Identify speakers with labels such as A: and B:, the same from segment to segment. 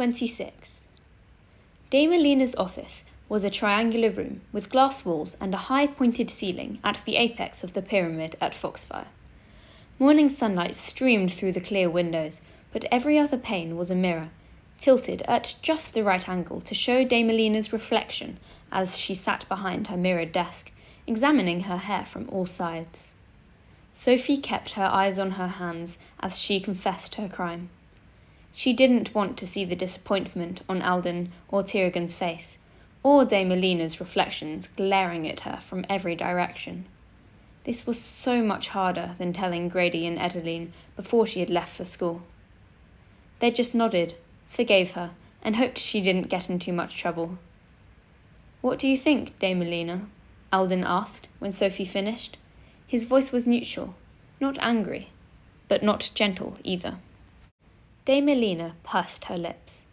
A: 26. Dame Alina's office was a triangular room with glass walls and a high pointed ceiling at the apex of the pyramid at Foxfire. Morning sunlight streamed through the clear windows, but every other pane was a mirror, tilted at just the right angle to show Dame Alina's reflection as she sat behind her mirrored desk, examining her hair from all sides. Sophie kept her eyes on her hands as she confessed her crime. She didn't want to see the disappointment on Alden or Tyrrgon's face, or Dame Alina's reflections glaring at her from every direction. This was so much harder than telling Grady and Edeline before she had left for school. They just nodded, forgave her, and hoped she didn't get in too much trouble. "What do you think, Dame Alina?" Alden asked when Sophie finished. His voice was neutral, not angry, but not gentle either. Dame Alina pursed her lips.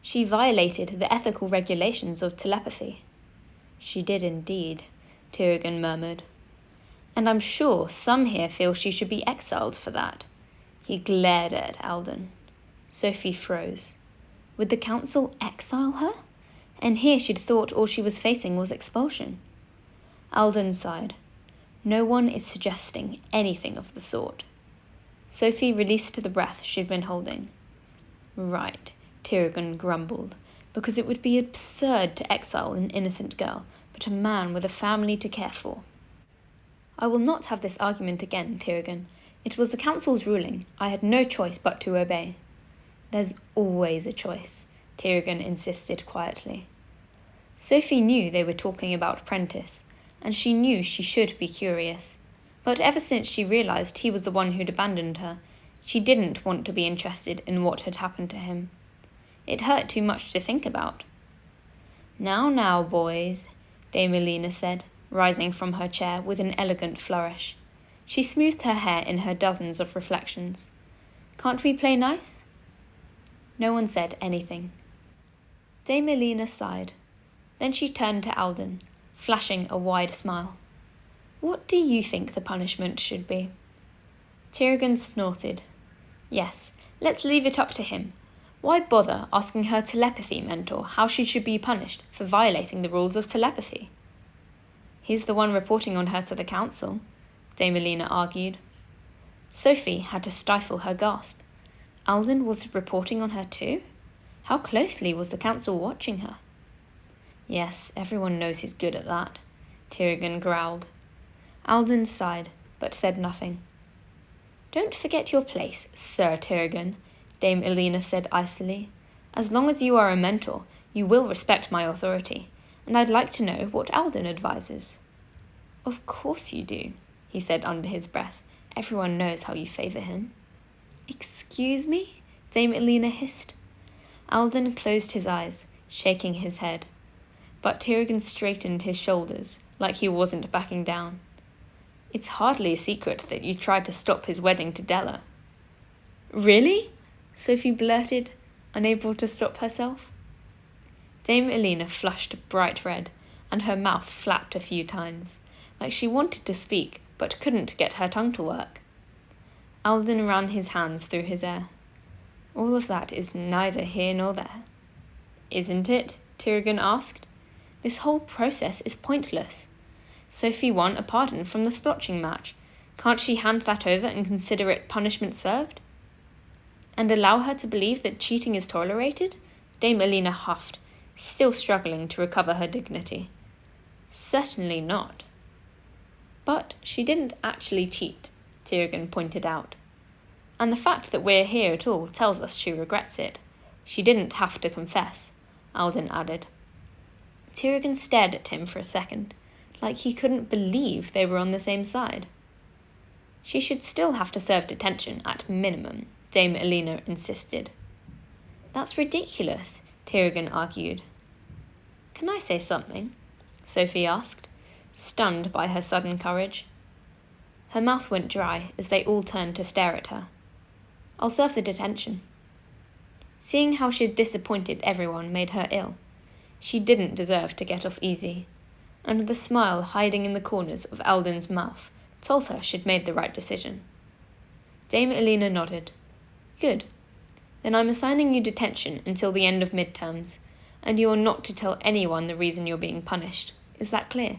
A: She violated the ethical regulations of telepathy. "She did indeed," Tyrrgon murmured. "And I'm sure some here feel she should be exiled for that." He glared at Alden. Sophie froze. Would the council exile her? And here she'd thought all she was facing was expulsion. Alden sighed. No one is suggesting anything of the sort. Sophie released the breath she'd been holding. "Right," Tyrrgon grumbled, "because it would be absurd to exile an innocent girl, but a man with a family to care for." "I will not have this argument again, Tyrrgon. It was the council's ruling. I had no choice but to obey." "There's always a choice," Tyrrgon insisted quietly. Sophie knew they were talking about Prentice, and she knew she should be curious. But ever since she realized he was the one who'd abandoned her, she didn't want to be interested in what had happened to him. It hurt too much to think about. Now, boys," Dame Alina said, rising from her chair with an elegant flourish. She smoothed her hair in her dozens of reflections. "Can't we play nice?" No one said anything. Dame Alina sighed. Then she turned to Alden, flashing a wide smile. "What do you think the punishment should be?" Tyrrgon snorted. "Yes, let's leave it up to him. Why bother asking her telepathy mentor how she should be punished for violating the rules of telepathy?" "He's the one reporting on her to the council," Dame Alina argued. Sophie had to stifle her gasp. Alden was reporting on her too? How closely was the council watching her? "Yes, everyone knows he's good at that," Tyrrgon growled. Alden sighed, but said nothing. "Don't forget your place, Sir Tyrrgon," Dame Alina said icily. "As long as you are a mentor, you will respect my authority, and I'd like to know what Alden advises." "Of course you do," he said under his breath. "Everyone knows how you favour him." "Excuse me?" Dame Alina hissed. Alden closed his eyes, shaking his head. But Tyrrgon straightened his shoulders, like he wasn't backing down. "It's hardly a secret that you tried to stop his wedding to Della." "Really?" Sophie blurted, unable to stop herself. Dame Alina flushed bright red, and her mouth flapped a few times, like she wanted to speak but couldn't get her tongue to work. Alden ran his hands through his hair. "All of that is neither here nor there." "Isn't it?" Tyrrgon asked. "This whole process is pointless. Sophie won a pardon from the splotching match. Can't she hand that over and consider it punishment served?" "And allow her to believe that cheating is tolerated?" Dame Alina huffed, still struggling to recover her dignity. "Certainly not." "But she didn't actually cheat," Tyrrgon pointed out. "And the fact that we're here at all tells us she regrets it. She didn't have to confess," Alden added. Tyrrgon stared at him for a second, like he couldn't believe they were on the same side. "She should still have to serve detention at minimum," Dame Alina insisted. "That's ridiculous," Tyrrgon argued. "Can I say something?" Sophie asked, stunned by her sudden courage. Her mouth went dry as they all turned to stare at her. "I'll serve the detention." Seeing how she'd disappointed everyone made her ill. She didn't deserve to get off easy, and the smile hiding in the corners of Alden's mouth told her she'd made the right decision. Dame Alina nodded. "Good. Then I'm assigning you detention until the end of midterms, and you are not to tell anyone the reason you're being punished. Is that clear?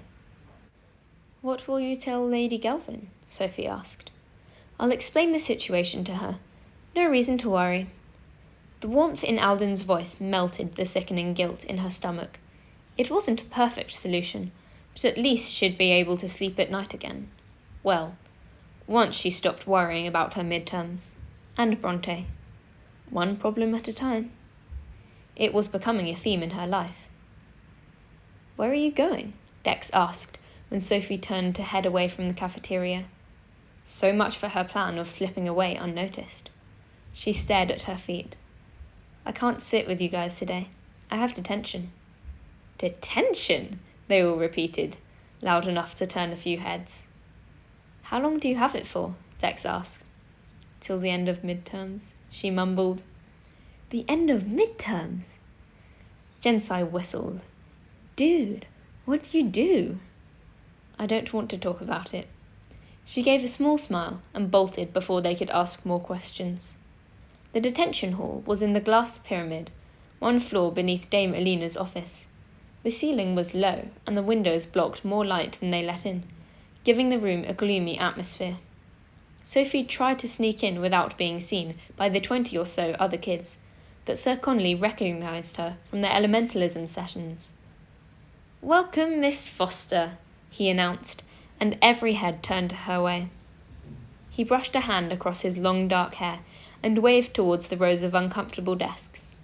A: What will you tell Lady Galvin? Sophie asked. I'll explain the situation to her. No reason to worry. The warmth in Alden's voice melted the sickening guilt in her stomach. It wasn't a perfect solution, but at least she'd be able to sleep at night again. Well, once she stopped worrying about her midterms. And Bronte. One problem at a time. It was becoming a theme in her life. Where are you going? Dex asked when Sophie turned to head away from the cafeteria. So much for her plan of slipping away unnoticed. She stared at her feet. I can't sit with you guys today. I have detention. Detention? They all repeated, loud enough to turn a few heads. How long do you have it for? Dex asked. Till the end of midterms, she mumbled. The end of midterms? Jensai whistled. Dude, what did you do? I don't want to talk about it. She gave a small smile and bolted before they could ask more questions. The detention hall was in the glass pyramid, one floor beneath Dame Alina's office. The ceiling was low, and the windows blocked more light than they let in, giving the room a gloomy atmosphere. Sophie tried to sneak in without being seen by the 20 or so other kids, but Sir Conley recognised her from their elementalism sessions. Welcome, Miss Foster, he announced, and every head turned her way. He brushed a hand across his long dark hair and waved towards the rows of uncomfortable desks.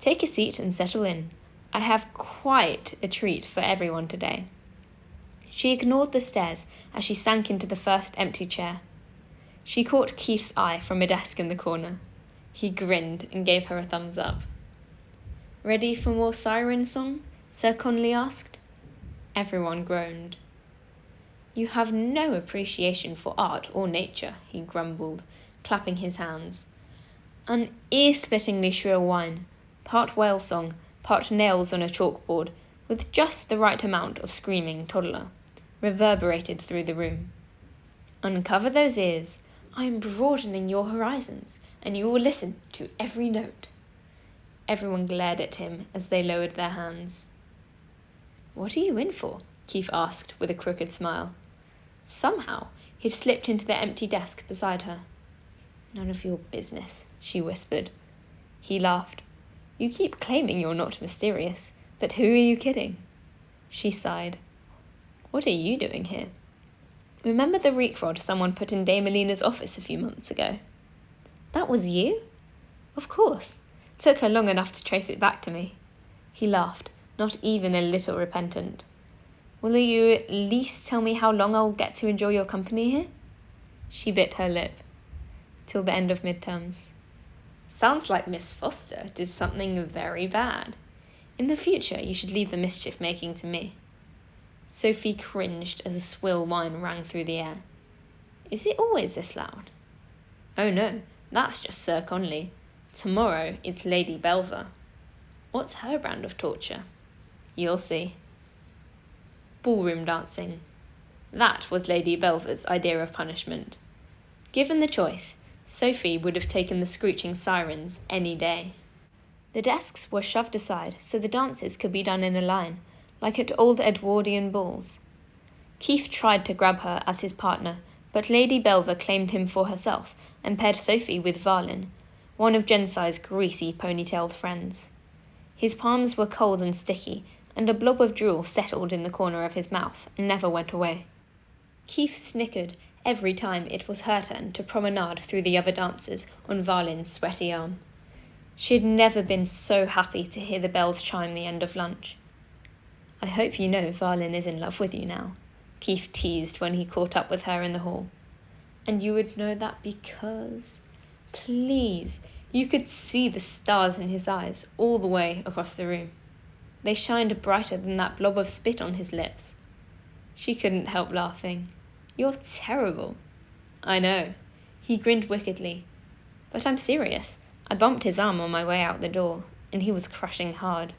A: Take a seat and settle in. I have quite a treat for everyone today. She ignored the stares as she sank into the first empty chair. She caught Keith's eye from a desk in the corner. He grinned and gave her a thumbs up. Ready for more siren song? Sir Conley asked. Everyone groaned. You have no appreciation for art or nature, he grumbled, clapping his hands. An ear-splittingly shrill whine, part whale song, part nails on a chalkboard, with just the right amount of screaming toddler, reverberated through the room. Uncover those ears. I am broadening your horizons, and you will listen to every note. Everyone glared at him as they lowered their hands. What are you in for? Keith asked with a crooked smile. Somehow, he'd slipped into the empty desk beside her. None of your business, she whispered. He laughed. You keep claiming you're not mysterious, but who are you kidding? She sighed. What are you doing here? Remember the reek rod someone put in Dame Alina's office a few months ago? That was you? Of course. Took her long enough to trace it back to me. He laughed, not even a little repentant. Will you at least tell me how long I'll get to enjoy your company here? She bit her lip. Till the end of midterms. Sounds like Miss Foster did something very bad. In the future, you should leave the mischief-making to me. Sophie cringed as a swill whine rang through the air. Is it always this loud? Oh no, that's just Sir Conley. Tomorrow it's Lady Belver. What's her brand of torture? You'll see. Ballroom dancing. That was Lady Belver's idea of punishment. Given the choice, Sophie would have taken the screeching sirens any day. The desks were shoved aside so the dances could be done in a line, like at old Edwardian balls. Keith tried to grab her as his partner, but Lady Belver claimed him for herself and paired Sophie with Varlin, one of Jensai's greasy ponytailed friends. His palms were cold and sticky, and a blob of drool settled in the corner of his mouth and never went away. Keith snickered every time it was her turn to promenade through the other dancers on Varlin's sweaty arm. She had never been so happy to hear the bells chime the end of lunch. I hope you know Varlin is in love with you now, Keith teased when he caught up with her in the hall. And you would know that because... Please, you could see the stars in his eyes all the way across the room. They shined brighter than that blob of spit on his lips. She couldn't help laughing. You're terrible. I know. He grinned wickedly. But I'm serious. I bumped his arm on my way out the door, and he was crushing hard.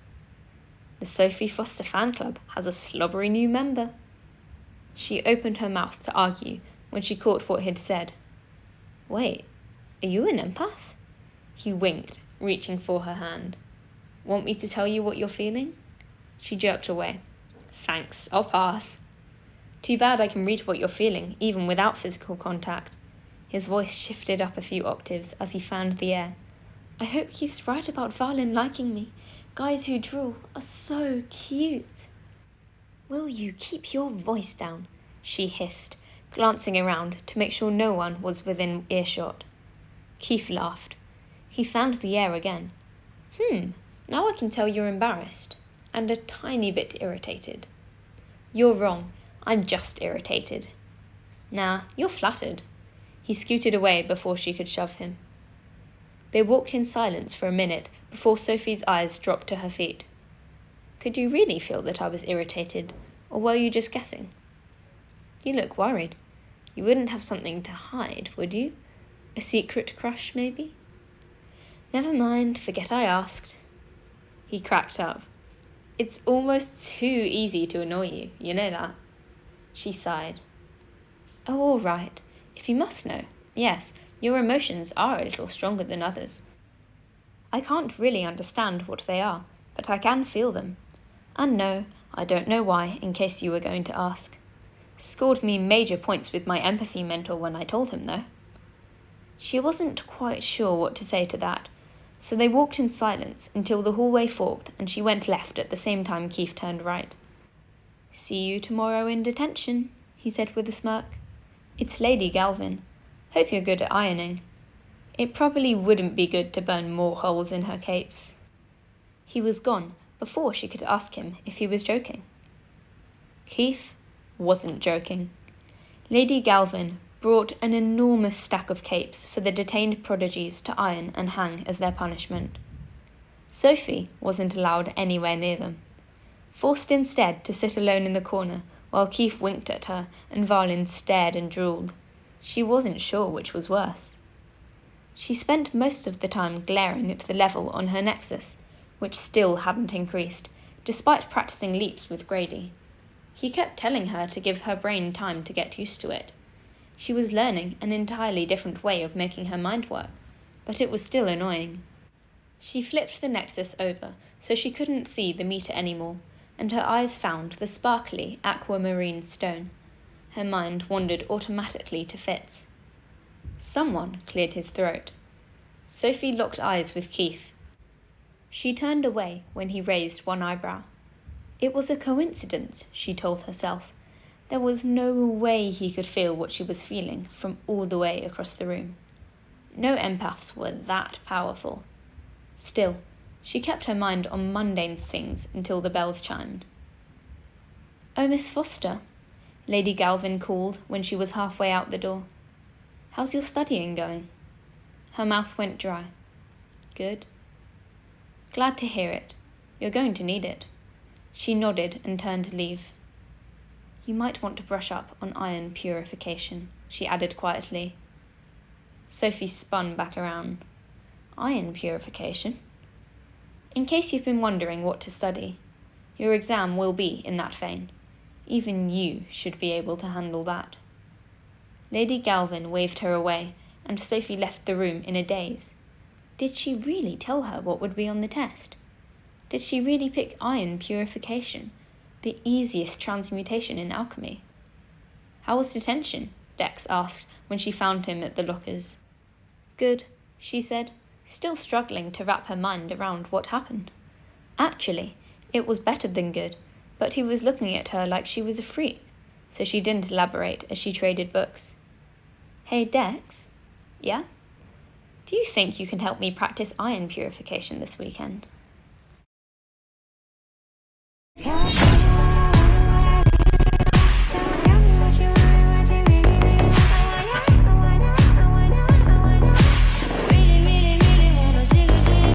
A: The Sophie Foster fan club has a slobbery new member. She opened her mouth to argue when she caught what he'd said. Wait, are you an empath? He winked, reaching for her hand. Want me to tell you what you're feeling? She jerked away. Thanks, I'll pass. Too bad I can read what you're feeling, even without physical contact. His voice shifted up a few octaves as he fanned the air. I hope Keith's right about Valin liking me. Guys who drool are so cute. Will you keep your voice down? She hissed, glancing around to make sure no one was within earshot. Keith laughed. He fanned the air again. Now I can tell you're embarrassed, and a tiny bit irritated. You're wrong. I'm just irritated. Nah, you're flattered. He scooted away before she could shove him. They walked in silence for a minute before Sophie's eyes dropped to her feet. Could you really feel that I was irritated, or were you just guessing? You look worried. You wouldn't have something to hide, would you? A secret crush, maybe? Never mind, forget I asked. He cracked up. It's almost too easy to annoy you know that? She sighed. Oh, all right. If you must know, yes, your emotions are a little stronger than others. I can't really understand what they are, but I can feel them. And no, I don't know why, in case you were going to ask. Scored me major points with my empathy mentor when I told him, though. She wasn't quite sure what to say to that, so they walked in silence until the hallway forked and she went left at the same time Keith turned right. See you tomorrow in detention, he said with a smirk. It's Lady Galvin. Hope you're good at ironing. It probably wouldn't be good to burn more holes in her capes. He was gone before she could ask him if he was joking. Keith wasn't joking. Lady Galvin brought an enormous stack of capes for the detained prodigies to iron and hang as their punishment. Sophie wasn't allowed anywhere near them, forced instead to sit alone in the corner while Keith winked at her and Valin stared and drooled. She wasn't sure which was worse. She spent most of the time glaring at the level on her nexus, which still hadn't increased, despite practicing leaps with Grady. He kept telling her to give her brain time to get used to it. She was learning an entirely different way of making her mind work, but it was still annoying. She flipped the nexus over so she couldn't see the meter anymore, and her eyes found the sparkly aquamarine stone. Her mind wandered automatically to Fitz. Someone cleared his throat. Sophie locked eyes with Keith. She turned away when he raised one eyebrow. It was a coincidence, she told herself. There was no way he could feel what she was feeling from all the way across the room. No empaths were that powerful. Still, she kept her mind on mundane things until the bells chimed. Oh, Miss Foster, Lady Galvin called when she was halfway out the door. How's your studying going? Her mouth went dry. Good. Glad to hear it. You're going to need it. She nodded and turned to leave. You might want to brush up on iron purification, she added quietly. Sophie spun back around. Iron purification? In case you've been wondering what to study, your exam will be in that vein. Even you should be able to handle that. Lady Galvin waved her away, and Sophie left the room in a daze. Did she really tell her what would be on the test? Did she really pick iron purification, the easiest transmutation in alchemy? How was detention? Dex asked when she found him at the lockers. Good, she said, still struggling to wrap her mind around what happened. Actually, it was better than good, but he was looking at her like she was a freak, so she didn't elaborate as she traded books. Hey, Dex? Yeah? Do you think you can help me practice iron purification this weekend?